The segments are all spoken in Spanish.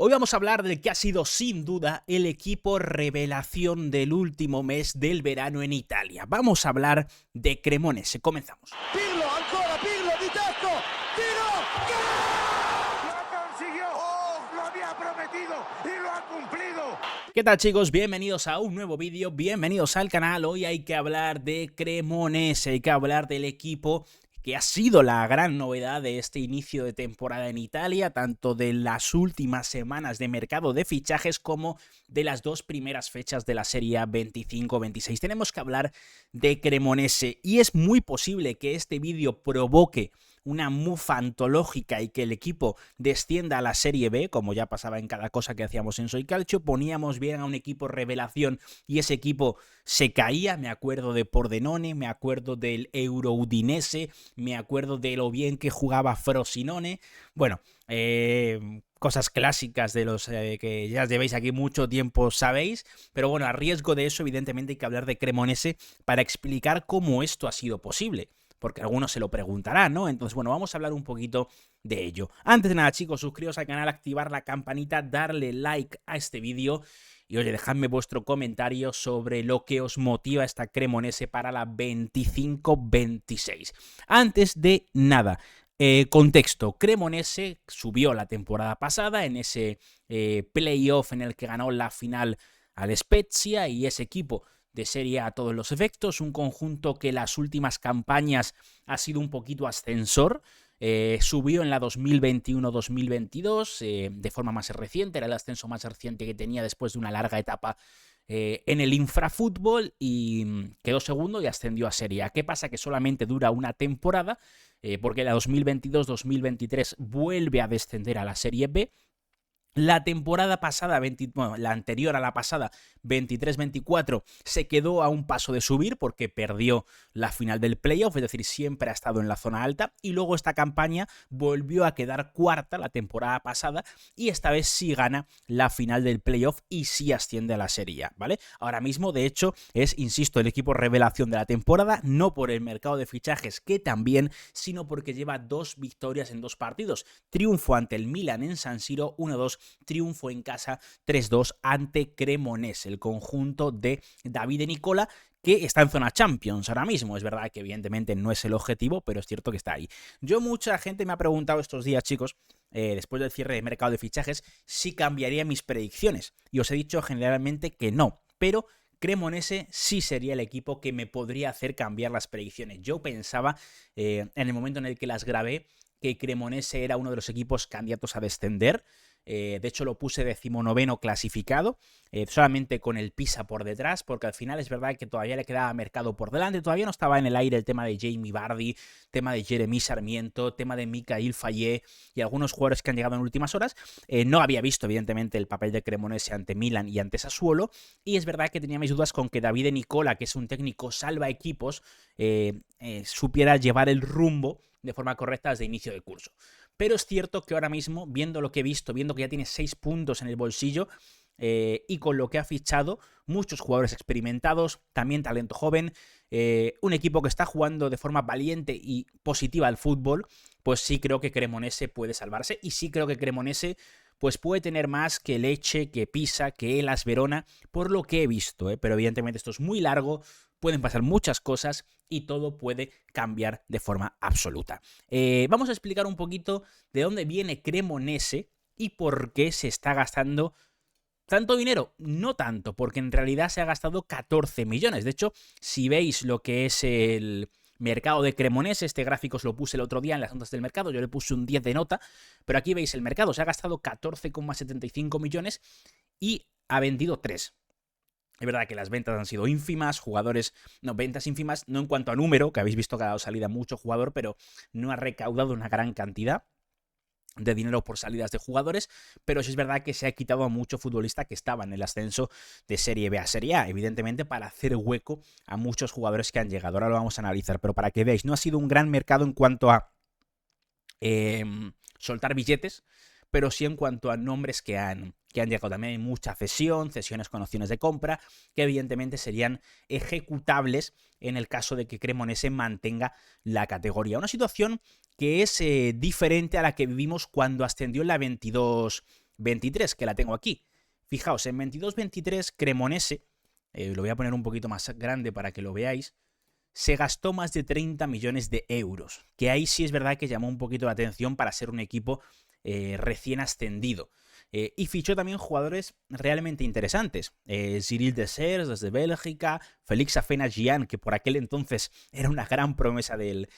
Hoy vamos a hablar del que ha sido sin duda el equipo revelación del último mes del verano en Italia. Vamos a hablar de Cremonese. Comenzamos. Pirlo, ancora Pirlo di tacco, tiro, ¡gol! ¡Lo consiguió! ¡Oh! Lo había prometido y lo ha cumplido. ¿Qué tal, chicos? Bienvenidos a un nuevo vídeo, bienvenidos al canal. Hoy hay que hablar de Cremonese, hay que hablar del equipo que ha sido la gran novedad de este inicio de temporada en Italia, tanto de las últimas semanas de mercado de fichajes como de las dos primeras fechas de la Serie A 25-26. Tenemos que hablar de Cremonese y es muy posible que este vídeo provoque una mufa antológica y que el equipo descienda a la Serie B, como ya pasaba en cada cosa que hacíamos en Soy Calcio. Poníamos bien a un equipo revelación y ese equipo se caía. Me acuerdo de Pordenone, me acuerdo del Euro-Udinese, me acuerdo de lo bien que jugaba Frosinone. Bueno, cosas clásicas de los que ya llevéis aquí mucho tiempo sabéis, pero bueno, a riesgo de eso, evidentemente hay que hablar de Cremonese para explicar cómo esto ha sido posible, porque algunos se lo preguntarán, ¿no? Entonces, bueno, vamos a hablar un poquito de ello. Antes de nada, chicos, suscribiros al canal, activar la campanita, darle like a este vídeo y, oye, dejadme vuestro comentario sobre lo que os motiva esta Cremonese para la 25-26. Antes de nada, contexto, Cremonese subió la temporada pasada en ese playoff en el que ganó la final al Spezia y ese equipo de Serie A a todos los efectos, un conjunto que las últimas campañas ha sido un poquito ascensor, subió en la 2021-2022 de forma más reciente, era el ascenso más reciente que tenía después de una larga etapa en el infrafútbol y quedó segundo y ascendió a Serie A. ¿Qué pasa? Que solamente dura una temporada, porque la 2022-2023 vuelve a descender a la Serie B. La temporada pasada, la anterior a la pasada, 23-24, se quedó a un paso de subir porque perdió la final del playoff, es decir, siempre ha estado en la zona alta, y luego esta campaña volvió a quedar cuarta la temporada pasada y esta vez sí gana la final del playoff y sí asciende a la Serie A, ¿vale? Ahora mismo, de hecho, es, insisto, el equipo revelación de la temporada, no por el mercado de fichajes, que también, sino porque lleva 2 victorias en 2 partidos. Triunfo ante el Milan en San Siro, 1-2, triunfo en casa 3-2 ante Cremonese, el conjunto de Davide Nicola, que está en zona Champions ahora mismo. Es verdad que evidentemente no es el objetivo, pero es cierto que está ahí. Mucha gente me ha preguntado estos días, chicos, después del cierre de mercado de fichajes, si cambiaría mis predicciones. Y os he dicho generalmente que no, pero Cremonese sí sería el equipo que me podría hacer cambiar las predicciones. Yo pensaba, en el momento en el que las grabé, que Cremonese era uno de los equipos candidatos a descender. De hecho, lo puse 19º clasificado, solamente con el Pisa por detrás, porque al final es verdad que todavía le quedaba mercado por delante, todavía no estaba en el aire el tema de Jamie Vardy, tema de Jeremy Sarmiento, tema de Mikail Fayet y algunos jugadores que han llegado en últimas horas. No había visto, evidentemente, el papel de Cremonese ante Milan y ante Sassuolo, y es verdad que tenía mis dudas con que Davide Nicola, que es un técnico salva equipos, supiera llevar el rumbo de forma correcta desde inicio de curso. Pero es cierto que ahora mismo, viendo lo que he visto, viendo que ya tiene 6 puntos en el bolsillo y con lo que ha fichado, muchos jugadores experimentados, también talento joven, un equipo que está jugando de forma valiente y positiva al fútbol, pues sí creo que Cremonese puede salvarse y sí creo que Cremonese pues puede tener más que Lecce, que Pisa, que Hellas Verona, por lo que he visto, pero evidentemente esto es muy largo, pueden pasar muchas cosas y todo puede cambiar de forma absoluta. Vamos a explicar un poquito de dónde viene Cremonese y por qué se está gastando tanto dinero. No tanto, porque en realidad se ha gastado 14 millones. De hecho, si veis lo que es el mercado de Cremonese, este gráfico os lo puse el otro día en las notas del mercado, yo le puse un 10 de nota, pero aquí veis el mercado, se ha gastado 14,75 millones y ha vendido 3. Es verdad que las ventas han sido ínfimas, ventas ínfimas, no en cuanto a número, que habéis visto que ha dado salida mucho jugador, pero no ha recaudado una gran cantidad de dinero por salidas de jugadores, pero sí es verdad que se ha quitado a mucho futbolista que estaba en el ascenso de Serie B a Serie A, evidentemente para hacer hueco a muchos jugadores que han llegado. Ahora lo vamos a analizar, pero para que veáis, no ha sido un gran mercado en cuanto a soltar billetes, pero sí en cuanto a nombres que han llegado. También hay mucha cesiones con opciones de compra, que evidentemente serían ejecutables en el caso de que Cremonese mantenga la categoría. Una situación que es diferente a la que vivimos cuando ascendió en la 22 22-23, que la tengo aquí. Fijaos, en 22-23 Cremonese, lo voy a poner un poquito más grande para que lo veáis, se gastó más de 30 millones de euros, que ahí sí es verdad que llamó un poquito la atención para ser un equipo recién ascendido. Y fichó también jugadores realmente interesantes. Cyril Dessers desde Bélgica, Félix Afena-Gyan, que por aquel entonces era una gran promesa del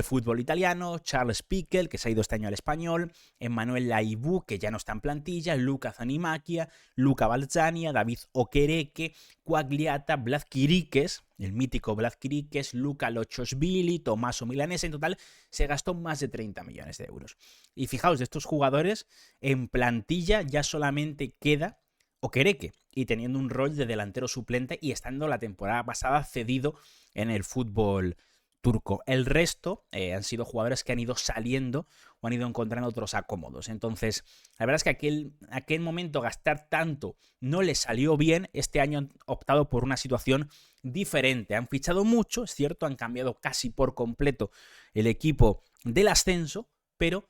fútbol italiano, Charles Pickel, que se ha ido este año al Español, Emmanuel Laibú, que ya no está en plantilla, Luca Zanimacchia, Luca Balzania, David Okereke, Quagliata, Vlad Quiriques, el mítico Vlad Quiriques, Luca Lochoshvili, Tommaso Milanese. En total se gastó más de 30 millones de euros. Y fijaos, de estos jugadores, en plantilla ya solamente queda Okereke, y teniendo un rol de delantero suplente y estando la temporada pasada cedido en el fútbol turco. El resto han sido jugadores que han ido saliendo o han ido encontrando otros acomodos. Entonces, la verdad es que aquel momento gastar tanto no les salió bien. Este año han optado por una situación diferente. Han fichado mucho, es cierto, han cambiado casi por completo el equipo del ascenso, pero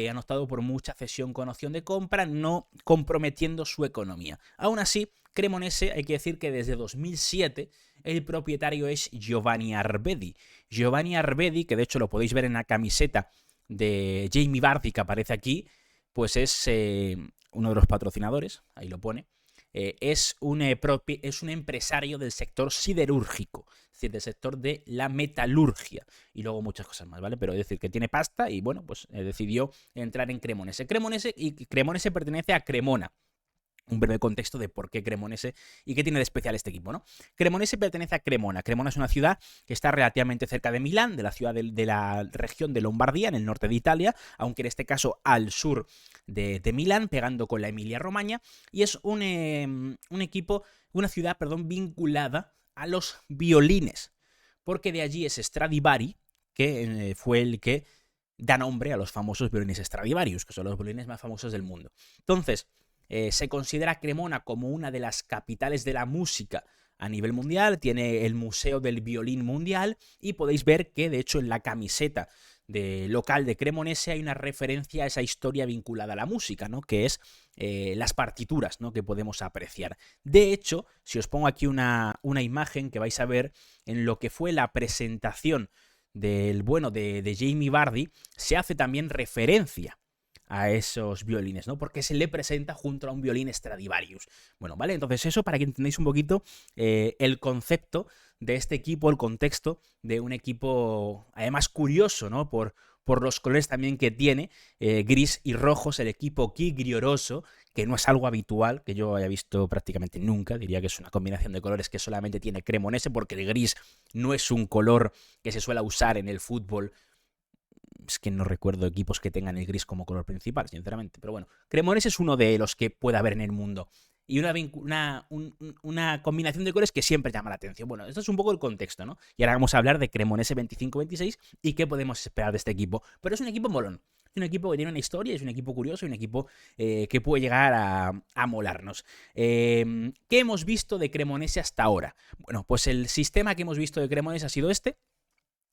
han optado por mucha cesión con opción de compra, no comprometiendo su economía. Aún así, Cremonese, hay que decir que desde 2007 el propietario es Giovanni Arvedi. Giovanni Arvedi, que de hecho lo podéis ver en la camiseta de Jamie Vardy que aparece aquí, pues es uno de los patrocinadores, ahí lo pone. Es un empresario del sector siderúrgico, es decir, del sector de la metalurgia, y luego muchas cosas más, ¿vale? Pero es decir, que tiene pasta y bueno, pues decidió entrar en Cremonese. Cremonese pertenece a Cremona. Un breve contexto de por qué Cremonese y qué tiene de especial este equipo, ¿no? Cremonese pertenece a Cremona. Cremona es una ciudad que está relativamente cerca de Milán, de la ciudad de la región de Lombardía, en el norte de Italia, aunque en este caso al sur de Milán, pegando con la Emilia-Romagna, y es un equipo, una ciudad, perdón, vinculada a los violines, porque de allí es Stradivari, que fue el que da nombre a los famosos violines Stradivarius, que son los violines más famosos del mundo. Entonces, se considera Cremona como una de las capitales de la música a nivel mundial, tiene el Museo del Violín Mundial y podéis ver que de hecho en la camiseta local de Cremonese hay una referencia a esa historia vinculada a la música, ¿no? Que es las partituras, ¿no? Que podemos apreciar. De hecho, si os pongo aquí una imagen que vais a ver en lo que fue la presentación de Jamie Vardy, se hace también referencia a esos violines, ¿no? Porque se le presenta junto a un violín Stradivarius. Bueno, ¿vale? Entonces eso para que entendáis un poquito el concepto de este equipo, el contexto de un equipo, además curioso, ¿no? Por los colores también que tiene, gris y rojos, el equipo Grioroso, que no es algo habitual, que yo haya visto prácticamente nunca, diría que es una combinación de colores que solamente tiene Cremonese, porque el gris no es un color que se suele usar en el fútbol. Es que no recuerdo equipos que tengan el gris como color principal, sinceramente. Pero bueno, Cremonese es uno de los que puede haber en el mundo. Y una combinación de colores que siempre llama la atención. Bueno, esto es un poco el contexto, ¿no? Y ahora vamos a hablar de Cremonese 25-26 y qué podemos esperar de este equipo. Pero es un equipo molón. Es un equipo que tiene una historia, es un equipo curioso, un equipo que puede llegar a molarnos. ¿Qué hemos visto de Cremonese hasta ahora? Bueno, pues el sistema que hemos visto de Cremonese ha sido este.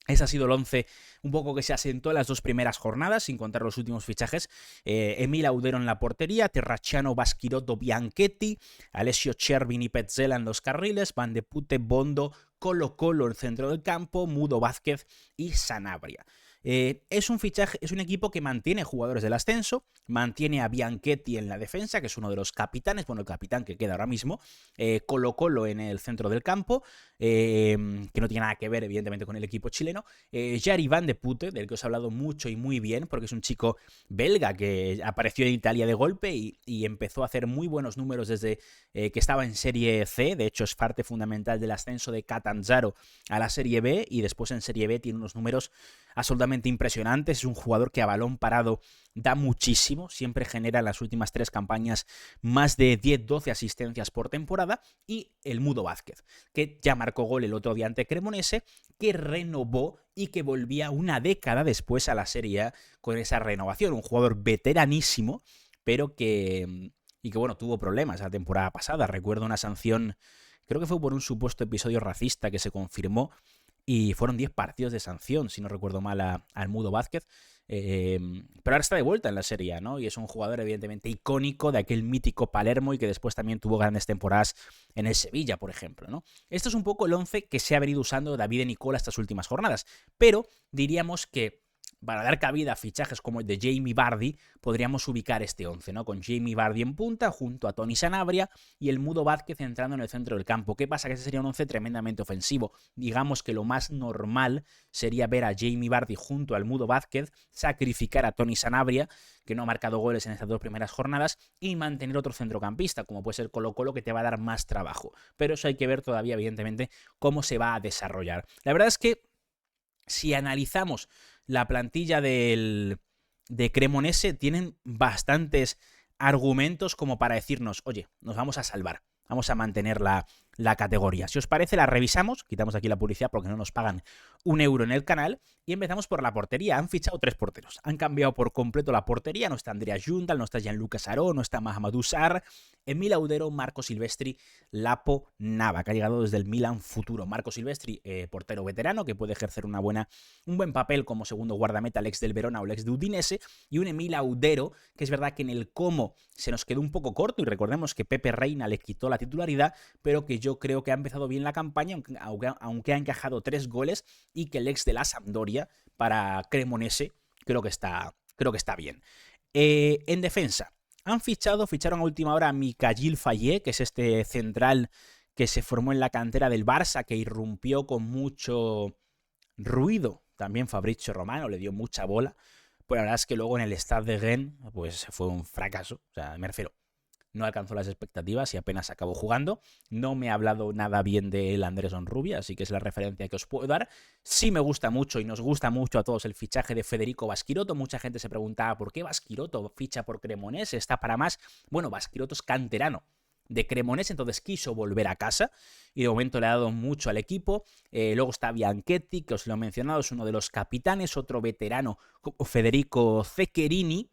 Ese ha sido el 11 un poco que se asentó en las dos primeras jornadas, sin contar los últimos fichajes. Emil Audero en la portería, Terracciano, Baschirotto, Bianchetti, Alessio Cervini, Petzela en los carriles, Van de Putte, Bondo, Colo Colo en el centro del campo, Mudo Vázquez y Sanabria. Es un equipo que mantiene jugadores del ascenso, mantiene a Bianchetti en la defensa, que es uno de los capitanes, bueno, el capitán que queda ahora mismo, Colo Colo en el centro del campo, que no tiene nada que ver, evidentemente, con el equipo chileno, Jari Van de Putte, del que os he hablado mucho y muy bien, porque es un chico belga que apareció en Italia de golpe y empezó a hacer muy buenos números desde que estaba en Serie C, de hecho es parte fundamental del ascenso de Catanzaro a la Serie B, y después en Serie B tiene unos números absolutamente impresionantes. Es un jugador que a balón parado da muchísimo, siempre genera en las últimas 3 campañas más de 10-12 asistencias por temporada, y el Mudo Vázquez, que ya marcó gol el otro día ante Cremonese, que renovó y que volvía una década después a la Serie A con esa renovación, un jugador veteranísimo, pero que bueno, tuvo problemas la temporada pasada. Recuerdo una sanción, creo que fue por un supuesto episodio racista que se confirmó, y fueron 10 partidos de sanción, si no recuerdo mal, al Mudo Vázquez. Pero ahora está de vuelta en la Serie A, ¿no? Y es un jugador evidentemente icónico de aquel mítico Palermo y que después también tuvo grandes temporadas en el Sevilla, por ejemplo, ¿no? Esto es un poco el 11 que se ha venido usando Davide Nicola estas últimas jornadas, pero diríamos que para dar cabida a fichajes como el de Jamie Vardy, podríamos ubicar este 11, ¿no? Con Jamie Vardy en punta, junto a Tony Sanabria y el Mudo Vázquez entrando en el centro del campo. ¿Qué pasa? Que ese sería un 11 tremendamente ofensivo. Digamos que lo más normal sería ver a Jamie Vardy junto al Mudo Vázquez, sacrificar a Tony Sanabria, que no ha marcado goles en estas 2 primeras jornadas, y mantener otro centrocampista, como puede ser Colo-Colo, que te va a dar más trabajo. Pero eso hay que ver todavía, evidentemente, cómo se va a desarrollar. La verdad es que si analizamos la plantilla de Cremonese, tienen bastantes argumentos como para decirnos, oye, nos vamos a salvar, vamos a mantener la categoría. Si os parece, la revisamos, quitamos aquí la publicidad porque no nos pagan €1 en el canal, y empezamos por la portería. Han fichado 3 porteros, han cambiado por completo la portería, no está Andrea Juntal, no está Gianluca Saró, no está Mahamadou Sarr, Emil Audero, Marco Silvestri, Lapo Nava, que ha llegado desde el Milan futuro. Marco Silvestri, portero veterano, que puede ejercer un buen papel como segundo guardameta, el ex del Verona o el ex de Udinese, y un Emil Audero, que es verdad que en el Como se nos quedó un poco corto, y recordemos que Pepe Reina le quitó la titularidad, pero que yo creo que ha empezado bien la campaña, aunque ha encajado 3 goles, y que el ex de la Sampdoria para Cremonese creo que está bien. En defensa, ficharon a última hora a Mikayil Fayet, que es este central que se formó en la cantera del Barça, que irrumpió con mucho ruido. También Fabrizio Romano le dio mucha bola, pero la verdad es que luego en el Stade de Rennes pues fue un fracaso. O sea, me refiero, no alcanzó las expectativas y apenas acabó jugando. No me ha hablado nada bien de él Anderson Rubia, así que es la referencia que os puedo dar. Sí me gusta mucho y nos gusta mucho a todos el fichaje de Federico Baschirotto. Mucha gente se preguntaba por qué Baschirotto ficha por Cremonese, está para más. Bueno, Baschirotto es canterano de Cremonese, entonces quiso volver a casa y de momento le ha dado mucho al equipo. Luego está Bianchetti, que os lo he mencionado, es uno de los capitanes, otro veterano, Federico Zeccherini,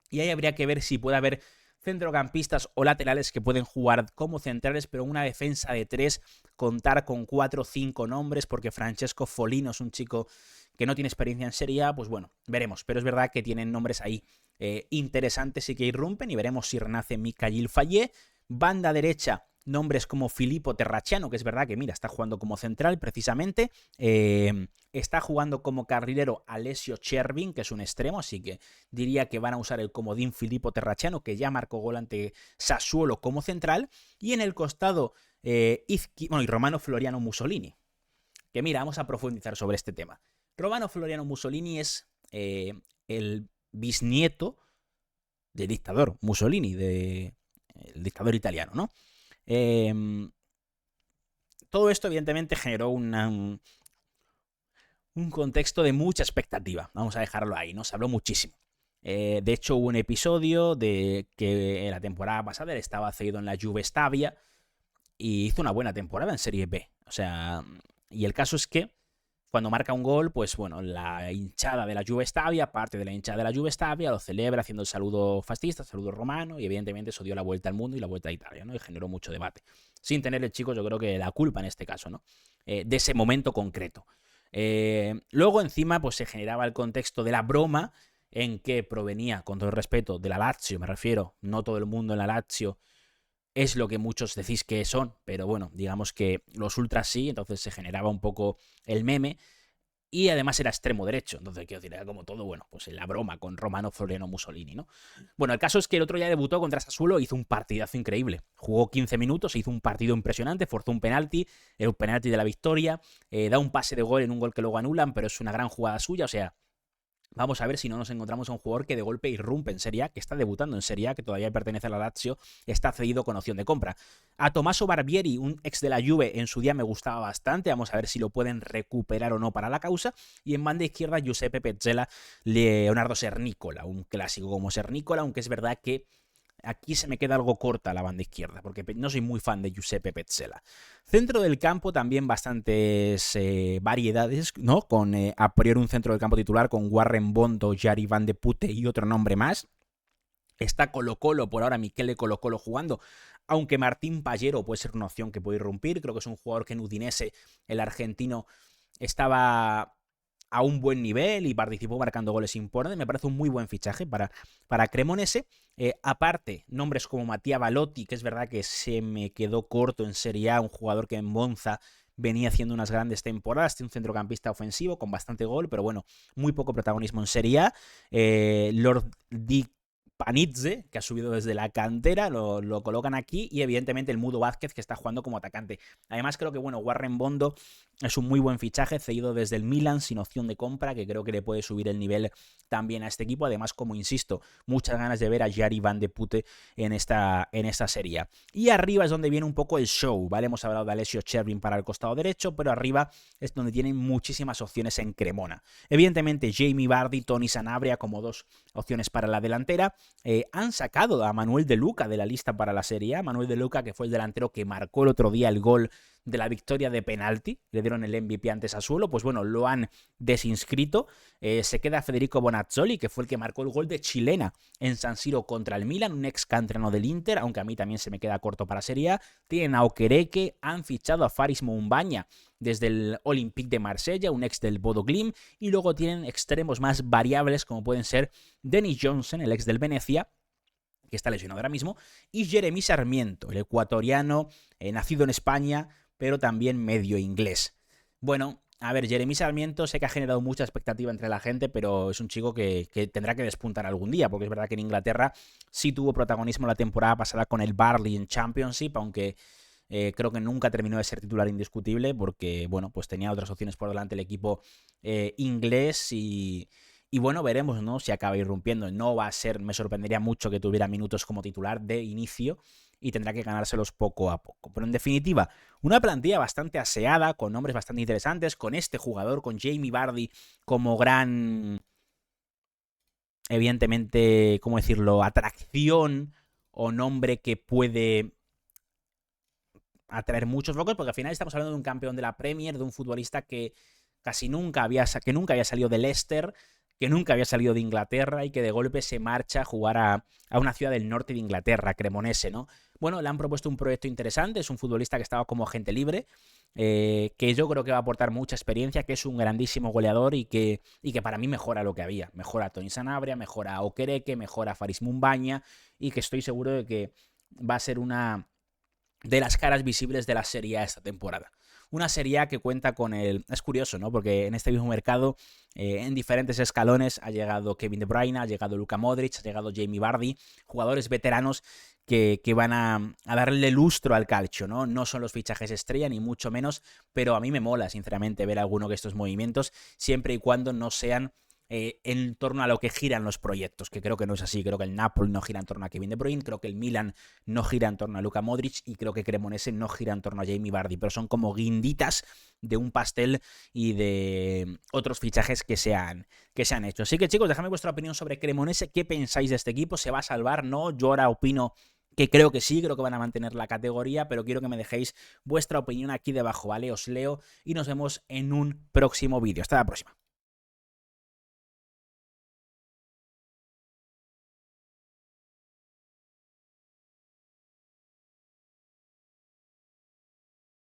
y ahí habría que ver si puede haber centrocampistas o laterales que pueden jugar como centrales, pero una defensa de 3, contar con 4 o 5 nombres, porque Francesco Folino es un chico que no tiene experiencia en Serie A, pues bueno, veremos, pero es verdad que tienen nombres ahí interesantes y que irrumpen, y veremos si renace Mikayil Fayet. Banda derecha, nombres como Filippo Terracciano, que es verdad que, mira, está jugando como central precisamente. Está jugando como carrilero Alessio Chervin, que es un extremo, así que diría que van a usar el comodín Filippo Terracciano, que ya marcó gol ante Sassuolo como central. Y en el costado, y Romano Floriano Mussolini. Que mira, vamos a profundizar sobre este tema. Romano Floriano Mussolini es el bisnieto del dictador Mussolini, el dictador italiano, ¿no? Todo esto evidentemente generó un contexto de mucha expectativa. Vamos a dejarlo ahí, ¿no? Se habló muchísimo. De hecho, hubo un episodio de que en la temporada pasada él estaba cedido en la Juve Stabia y hizo una buena temporada en Serie B. O sea, y el caso es que cuando marca un gol, pues bueno, la hinchada de la Juve Stabia, parte de la hinchada de la Juve Stabia, lo celebra haciendo el saludo fascista, el saludo romano, y evidentemente eso dio la vuelta al mundo y la vuelta a Italia, ¿no? Y generó mucho debate. Sin tener el chico, yo creo que la culpa en este caso, ¿no? De ese momento concreto. Luego, encima, pues se generaba el contexto de la broma en que provenía, con todo el respeto, de la Lazio, me refiero, no todo el mundo en la Lazio es lo que muchos decís que son, pero bueno, digamos que los ultras sí, entonces se generaba un poco el meme, y además era extremo derecho, entonces quiero decir, era como todo, bueno, pues la broma con Romano Floriano Mussolini, ¿no? Bueno, el caso es que el otro día debutó contra Sassuolo, hizo un partidazo increíble, jugó 15 minutos, hizo un partido impresionante, forzó un penalti, el penalti de la victoria, da un pase de gol en un gol que luego anulan, pero es una gran jugada suya, o sea, vamos a ver si no nos encontramos a un jugador que de golpe irrumpe en Serie A, que está debutando en Serie A, que todavía pertenece a la Lazio, está cedido con opción de compra. A Tommaso Barbieri, un ex de la Juve, en su día me gustaba bastante, vamos a ver si lo pueden recuperar o no para la causa. Y en banda izquierda, Giuseppe Pezzella, Leonardo Sernícola, un clásico como Sernícola, aunque es verdad que aquí se me queda algo corta la banda izquierda, porque no soy muy fan de Giuseppe Pezzella. Centro del campo también bastantes variedades, ¿no? Con a priori un centro del campo titular con Warren Bondo, Jari Van de Putte y otro nombre más. Está Colo-Colo, por ahora Michele Colo-Colo jugando, aunque Martín Pallero puede ser una opción que puede irrumpir. Creo que es un jugador que en Udinese, el argentino, estaba a un buen nivel y participó marcando goles importantes. Me parece un muy buen fichaje para Cremonese. Aparte, nombres como Mattia Balotti, que es verdad que se me quedó corto en Serie A, un jugador que en Monza venía haciendo unas grandes temporadas, un centrocampista ofensivo con bastante gol, pero bueno, muy poco protagonismo en Serie A. Lord Di Panizze, que ha subido desde la cantera, lo colocan aquí, y evidentemente el Mudo Vázquez, que está jugando como atacante. Además, creo que bueno, Warren Bondo es un muy buen fichaje, cedido desde el Milan, sin opción de compra, que creo que le puede subir el nivel también a este equipo. Además, como insisto, muchas ganas de ver a Jari Van de Putte en esta serie. Y arriba es donde viene un poco el show, ¿vale? Hemos hablado de Alessio Chervin para el costado derecho, pero arriba es donde tienen muchísimas opciones en Cremona. Evidentemente, Jamie Vardy, Tony Sanabria como dos opciones para la delantera. Han sacado a Manuel De Luca de la lista para la Serie A. Manuel De Luca, que fue el delantero que marcó el otro día el gol de la victoria de penalti, le dieron el MVP antes a Suelo, pues bueno, lo han desinscrito. Se queda Federico Bonazzoli, que fue el que marcó el gol de chilena en San Siro contra el Milan, un ex canterano del Inter, aunque a mí también se me queda corto para Serie A. Tienen a Okereke, han fichado a Faris Moumbagna desde el Olympique de Marsella, un ex del Bodo Glimt, y luego tienen extremos más variables como pueden ser Dennis Johnson, el ex del Venecia, que está lesionado ahora mismo, y Jeremy Sarmiento, el ecuatoriano, nacido en España, pero también medio inglés. Bueno, a ver, Jeremy Sarmiento sé que ha generado mucha expectativa entre la gente, pero es un chico que tendrá que despuntar algún día, porque es verdad que en Inglaterra sí tuvo protagonismo la temporada pasada con el Burnley en Championship, aunque creo que nunca terminó de ser titular indiscutible, porque bueno, pues tenía otras opciones por delante el equipo inglés y bueno, veremos, ¿no? Si acaba irrumpiendo. No va a ser, me sorprendería mucho que tuviera minutos como titular de inicio y tendrá que ganárselos poco a poco. Pero en definitiva, una plantilla bastante aseada, con nombres bastante interesantes, con este jugador, con Jamie Vardy como gran, evidentemente, ¿cómo decirlo?, atracción o nombre que puede atraer muchos focos, porque al final estamos hablando de un campeón de la Premier, de un futbolista que casi nunca había salido del Leicester, que nunca había salido de Inglaterra y que de golpe se marcha a jugar a una ciudad del norte de Inglaterra, Cremonese, ¿no? Bueno, le han propuesto un proyecto interesante, es un futbolista que estaba como agente libre, que yo creo que va a aportar mucha experiencia, que es un grandísimo goleador y que para mí mejora lo que había. Mejora a Tony Sanabria, mejora a Okereke, mejora a Faris Moumbagna y que estoy seguro de que va a ser una de las caras visibles de la Serie A esta temporada. Una Serie A que cuenta con el... Es curioso, ¿no? Porque en este mismo mercado, en diferentes escalones, ha llegado Kevin De Bruyne, ha llegado Luka Modric, ha llegado Jamie Vardy, jugadores veteranos que van a darle lustro al calcio, ¿no? No son los fichajes estrella, ni mucho menos, pero a mí me mola, sinceramente, ver alguno de estos movimientos, siempre y cuando no sean en torno a lo que giran los proyectos, que creo que no es así. Creo que el Napoli no gira en torno a Kevin De Bruyne, creo que el Milan no gira en torno a Luka Modric y creo que Cremonese no gira en torno a Jamie Vardy, pero son como guinditas de un pastel y de otros fichajes que se han hecho. Así que chicos, dejadme vuestra opinión sobre Cremonese. ¿Qué pensáis de este equipo? ¿Se va a salvar? ¿No? Yo ahora opino que creo que sí, creo que van a mantener la categoría, pero quiero que me dejéis vuestra opinión aquí debajo, ¿vale? Os leo y nos vemos en un próximo vídeo. Hasta la próxima.